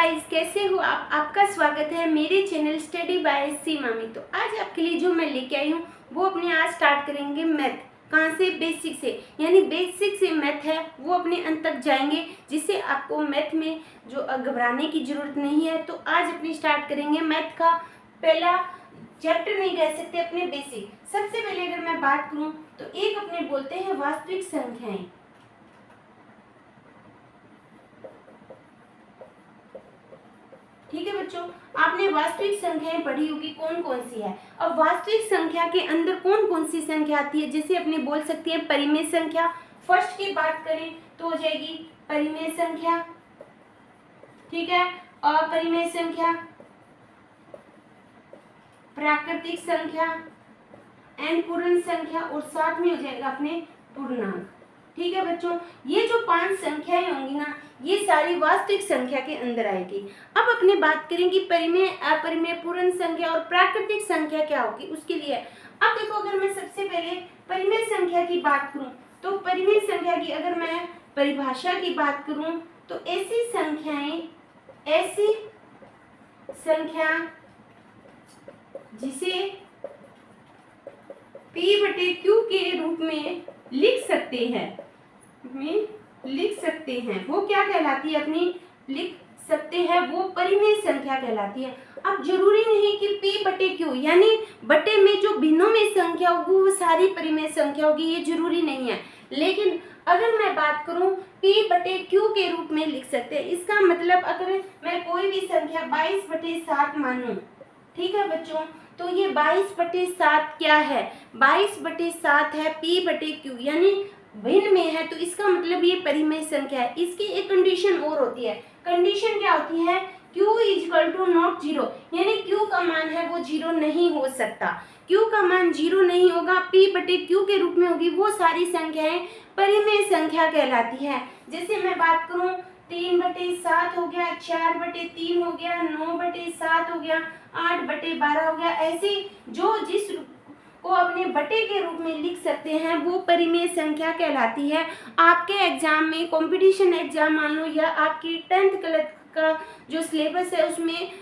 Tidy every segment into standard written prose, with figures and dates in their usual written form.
Guys, कैसे हो आप? आपका स्वागत है मेरे चैनल स्टडी बाय सी मामी। तो आज आपके लिए जो मैं लेके आई हूँ वो अपने आज स्टार्ट करेंगे मैथ। कहाँ से? बेसिक से, यानी बेसिक से मैथ है वो अपने अंत तक जाएंगे, जिससे आपको मैथ में जो घबराने की जरूरत नहीं है। तो आज अपनी स्टार्ट करेंगे मैथ का पहला चैप्टर, नहीं कह सकते, अपने बेसिक। सबसे पहले अगर मैं बात करूँ तो एक अपने बोलते हैं वास्तविक संख्याएं। ठीक है बच्चों, आपने वास्तविक संख्याएं पढ़ी होगी कौन कौन सी है। अब वास्तविक संख्या के अंदर कौन कौन सी संख्या आती है, जैसे अपने बोल सकते हैं परिमेय संख्या। फर्स्ट की बात करें तो हो जाएगी परिमेय संख्या, ठीक है, अपरिमेय संख्या, प्राकृतिक संख्या एंड पूर्ण संख्या, और साथ में हो जाएगा अपने पूर्णांक। ठीक है बच्चों, ये जो 5 संख्याएं होंगी ना, ये सारी वास्तविक संख्या के अंदर आएगी। अब अपने बात करें कि परिमेय, अपरिमेय, पूर्ण संख्या और प्राकृतिक संख्या क्या होगी उसके लिए। अब देखो, अगर मैं सबसे पहले परिमेय संख्या की बात करूं तो परिमेय संख्या की अगर मैं परिभाषा की बात करूं तो ऐसी संख्या जिसे P/Q के रूप में लिख सकते हैं वो क्या कहलाती है? अपनी लिख सकते हैं वो परिमेय संख्या कहलाती है। अब जरूरी नहीं कि P/Q यानी बटे में जो भिन्नों में संख्या होगी वो सारी परिमेय संख्या होगी, ये जरूरी नहीं है। लेकिन अगर मैं बात करूं P/Q के रूप में लिख सकते हैं, इसका मतलब अगर मैं कोई भी संख्या 22/7 मानूं, ठीक है बच्चों, तो ये 22/7 क्या है? 22/7 है P/Q, यानी भिन्न में है, तो इसका मतलब ये परिमेय संख्या है। इसकी एक कंडीशन और होती है। कंडीशन क्या होती है? Q = नॉट 0, यानी Q का मान है वो 0 नहीं हो सकता। Q का मान 0 नहीं होगा, P/Q के रूप में होगी, वो सारी संख्याएं परिमेय संख्या कहलाती है। जैसे मैं बात करूं 3/7 हो गया, 4/3 हो गया, 9/7 हो गया, 8/12 हो गया, ऐसे जो जिस को अपने बटे के रूप में लिख सकते हैं वो परिमेय संख्या कहलाती है। आपके एग्जाम में, कंपटीशन एग्जाम मान लो, या आपकी 10th क्लास का जो सिलेबस है उसमें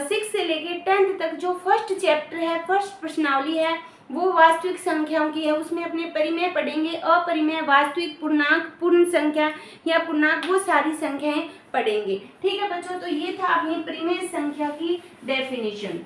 6 से लेके 10th तक जो फर्स्ट चैप्टर है, फर्स्ट प्रश्नावली है, वो वास्तविक संख्याओं की है। उसमें अपने परिमेय पढ़ेंगे, अपरिमेय, वास्तविक, पूर्णांक, पूर्ण संख्या या पूर्णांक, वो सारी संख्याएं पढ़ेंगे। ठीक है बच्चों, तो ये था अपनी परिमेय संख्या की डेफिनेशन।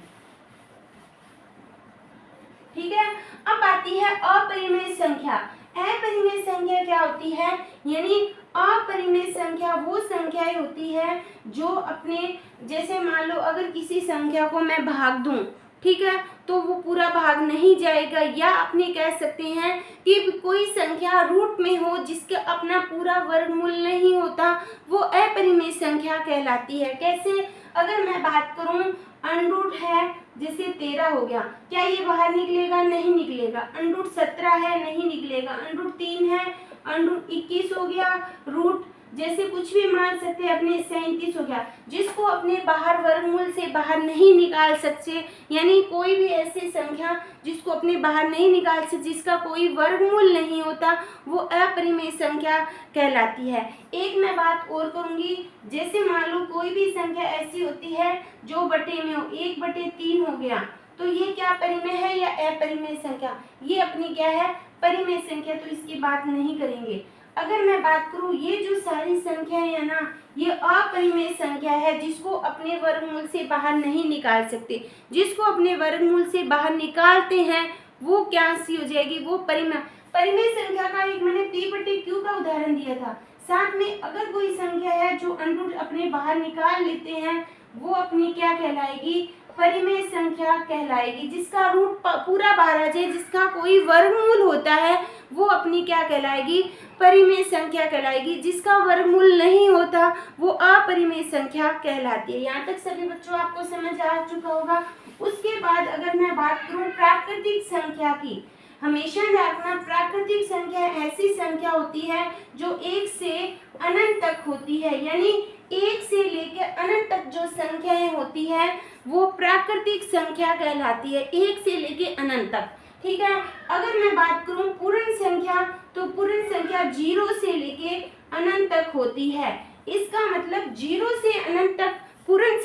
ठीक है, अब आती है अपरिमेय संख्या। अपरिमेय संख्या क्या होती है? यानी अपरिमेय संख्या वो संख्याएं होती है जो अपने, जैसे मान लो अगर किसी संख्या को मैं भाग दूं, ठीक है, तो वो पूरा भाग नहीं जाएगा, या अपने कह सकते हैं कि कोई संख्या रूट में हो जिसका अपना पूरा वर्गमूल नहीं होता, वो अपरिमेय संख्या कहलाती है। कैसे? अगर मैं बात करूं √, है जैसे 13 हो गया, क्या ये बाहर निकलेगा? नहीं निकलेगा। √17 है, नहीं निकलेगा। √3 है, √21 हो गया, रूट जैसे कुछ भी मान सकते हैं अपने 37 हो गया, जिसको अपने बाहर वर्गमूल से बाहर नहीं निकाल सकते, यानी कोई भी ऐसी संख्या जिसको अपने बाहर नहीं निकाल सकते, जिसका कोई वर्गमूल नहीं होता, वो अपरिमेय संख्या कहलाती है। एक मैं बात और करूंगी, जैसे मान लो कोई भी संख्या ऐसी होती है जो बटे में हो, 1/3 हो गया, तो ये क्या परिमेय है या अपरिमेय संख्या? ये अपनी क्या है? परिमेय संख्या, तो इसकी बात नहीं करेंगे। अगर मैं बात करूं ये जो सारी संख्याएं है ना, ये अपरिमेय संख्या है, जिसको अपने वर्गमूल से बाहर नहीं निकाल सकते। जिसको अपने वर्गमूल से बाहर निकालते हैं वो क्या सी हो जाएगी? वो परिमेय। परिमेय संख्या का एक मैंने P/Q का उदाहरण दिया था। साथ में अगर कोई संख्या है जो √, अपने बाहर निकाल लेते हैं, वो अपनी क्या कहलाएगी? परिमेय संख्या कहलाएगी। जिसका रूट पूरा बाहर आ जाए, जिसका कोई वर्गमूल होता है, वो अपनी क्या कहलाएगी? परिमेय संख्या कहलाएगी। जिसका वर्गमूल नहीं होता वो अपरिमेय संख्या कहलाती है। यहाँ तक सभी बच्चों आपको समझ आ चुका होगा। उसके बाद अगर मैं बात करूँ प्राकृतिक संख्या की, हमेशा ध्यान रखना, प्राकृतिक संख्या ऐसी संख्या होती है जो 1 से अनंत तक होती है, यानी 1 से लेकर अनंत तक जो संख्याएं होती है वो प्राकृतिक संख्या कहलाती है, 1 से लेकर अनंत तक। ठीक है, अगर मैं बात करूं पूर्ण संख्या, तो पूर्ण संख्या 0 से लेके अनंत तक होती है। इसका मतलब 0 से अनंत तक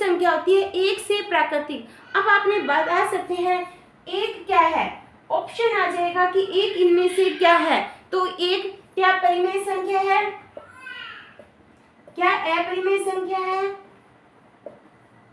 संख्या होती है एक से प्राकृतिक। अब आपने बता सकते हैं एक क्या है, ऑप्शन आ जाएगा कि एक इनमें से क्या है। तो एक क्या परिमेय संख्या है, क्या अपरिमेय संख्या है,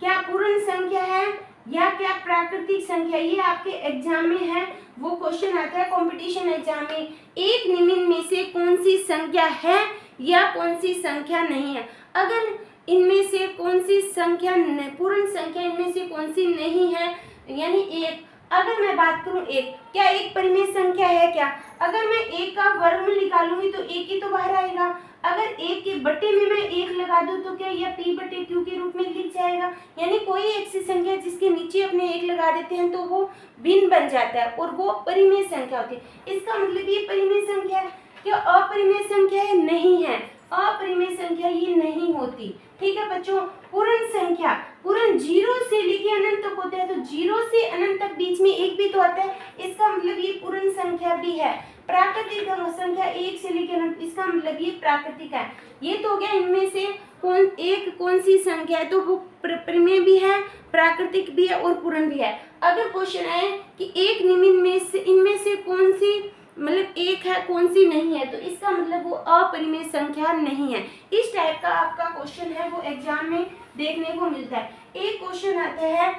क्या पूर्ण संख्या है, या क्या प्राकृतिक संख्या। ये आपके एग्जाम में है, वो क्वेश्चन आता है कंपटीशन एग्जाम में। एक निम्न में से कौन सी संख्या है या कौन सी संख्या नहीं है। अगर इनमें से कौन सी संख्या पूर्ण संख्या इनमें से कौन सी नहीं है, यानी एक, अगर मैं बात करूं एक, क्या एक परिमेय संख्या है क्या। अगर मैं एक का वर्गमूल निकालूंगी तो एक ही तो बाहर आएगा। अगर एक के बट्टे में मैं एक लगा दूं तो क्या यह p बटे q के रूप में लिख जाएगा। यानी कोई एक सी संख्या जिसके नीचे अपने एक लगा देते हैं तो वो भिन्न बन जाता है और वो परिमेय संख्या होती है। इसका मतलब ये परिमेय संख्या है। क्या अपरिमेय संख्या है, नहीं है, अपरिमेय संख्या ये नहीं होती। ठीक है बच्चों, पूर्ण संख्या, पूर्ण 0 से लेके अनंत तक होता है, तो 0 से अनंत तक बीच में एक भी तो आता है, इसका मतलब ये पूर्ण संख्या भी है। प्राकृतिक संख्या 1 से लेके अनंत, इसका मतलब ये प्राकृतिक है। ये तो हो गया इनमें से कौन सी संख्या है, तो वो परिमेय भी है, प्राकृतिक भी है और पूर्ण भी है। अगर क्वेश्चन आए कि एक निम्न में से इनमें से कौन सी मतलब एक है कौन सी नहीं है, तो इसका मतलब वो अपरिमेय संख्या नहीं है। इस टाइप का आपका क्वेश्चन है वो एग्जाम में देखने को मिलता है। एक क्वेश्चन आता है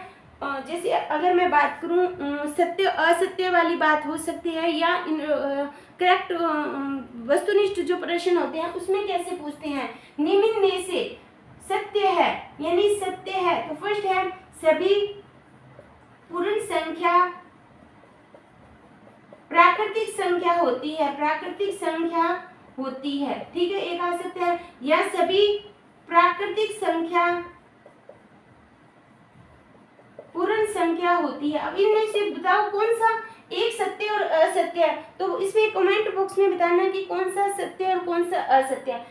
जैसे अगर मैं बात करूं सत्य असत्य वाली बात हो सकती है, या करेक्ट वस्तुनिष्ठ जो प्रश्न होते हैं उसमें कैसे पूछते हैं। निम्न में से सत्य है, यानी सत्य है, तो फर्स्ट है सभी पूर्ण संख्या प्राकृतिक संख्या होती है, प्राकृतिक संख्या होती है। ठीक है, एक आ सकता है, या सभी प्राकृतिक संख्या पूर्ण संख्या होती है। अब इनमें से बताओ कौन सा एक सत्य और असत्य है, तो इसमें कमेंट बॉक्स में बताना कि कौन सा सत्य और कौन सा असत्य है।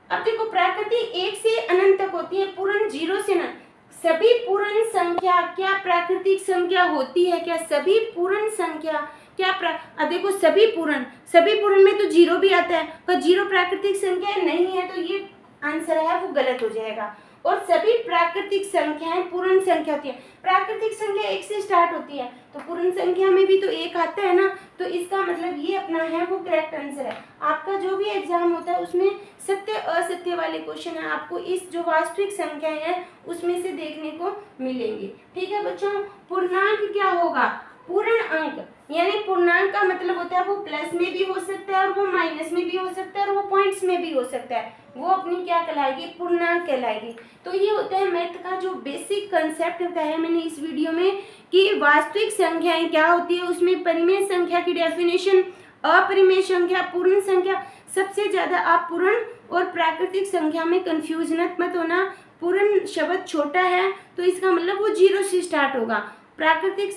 अब देखो प्राकृतिक 1 से अनंत तक होती है, पूर्ण 0 से अनंत। सभी पूर्ण संख्या क्या प्राकृतिक संख्या होती है, क्या सभी पूर्ण संख्या क्या अब देखो सभी पूर्ण में तो 0 भी आता है, पर 0 प्राकृतिक संख्या नहीं है, तो ये आंसर है वो गलत हो जाएगा। और सभी प्राकृतिक संख्याएं पूर्ण संख्या होती है। प्राकृतिक संख्या 1 से स्टार्ट होती है, तो पूर्ण संख्या में भी तो 1 आता है ना, तो इसका मतलब ये अपना है वो करेक्ट आंसर है। आपका जो भी एग्जाम होता है उसमें सत्य असत्य वाले क्वेश्चन है, आपको इस जो वास्तविक संख्याएं हैं उसमें से देखने को मिलेंगे। ठीक है बच्चों, पूर्णांक क्या होगा, पूर्ण अंक, यानी पूर्णांक का मतलब होता है वो प्लस में भी हो सकता है और वो माइनस में भी हो सकता है और वो पॉइंट्स में भी हो सकता है, वो अपनी क्या कहलाएगी, पूर्णांक कहलाएगी। तो ये होता है मैथ का जो बेसिक कंसेप्ट होता है मैंने इस वीडियो में, कि वास्तविक संख्याएं क्या होती है, उसमें परिमेय संख्या की डेफिनेशन, अपरिमेय संख्या, पूर्ण संख्या। सबसे ज्यादा आप पूर्ण और प्राकृतिक संख्या में कंफ्यूज मत होना। पूर्ण शब्द छोटा है तो इसका मतलब वो 0 से स्टार्ट होगा, प्राकृतिक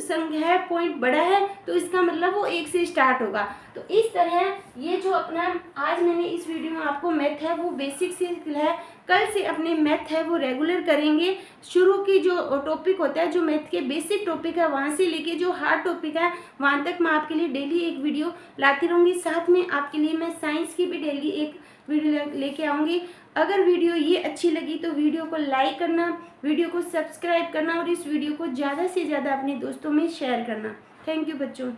संख्या है पॉइंट बड़ा है तो इसका मतलब वो 1 से स्टार्ट होगा। तो इस तरह ये जो अपना आज मैंने इस वीडियो में आपको मैथ है वो बेसिक से है, कल से अपने मैथ है वो रेगुलर करेंगे। शुरू की जो टॉपिक होता है, जो मैथ के बेसिक टॉपिक है, वहाँ से लेके जो हार्ड टॉपिक है वहाँ तक मैं आपके लिए डेली एक वीडियो लाती रहूँगी। साथ में आपके लिए मैं साइंस की भी डेली एक वीडियो लेके आऊँगी। अगर वीडियो ये अच्छी लगी तो वीडियो को लाइक करना, वीडियो को सब्सक्राइब करना और इस वीडियो को ज़्यादा से ज़्यादा अपने दोस्तों में शेयर करना। थैंक यू बच्चों।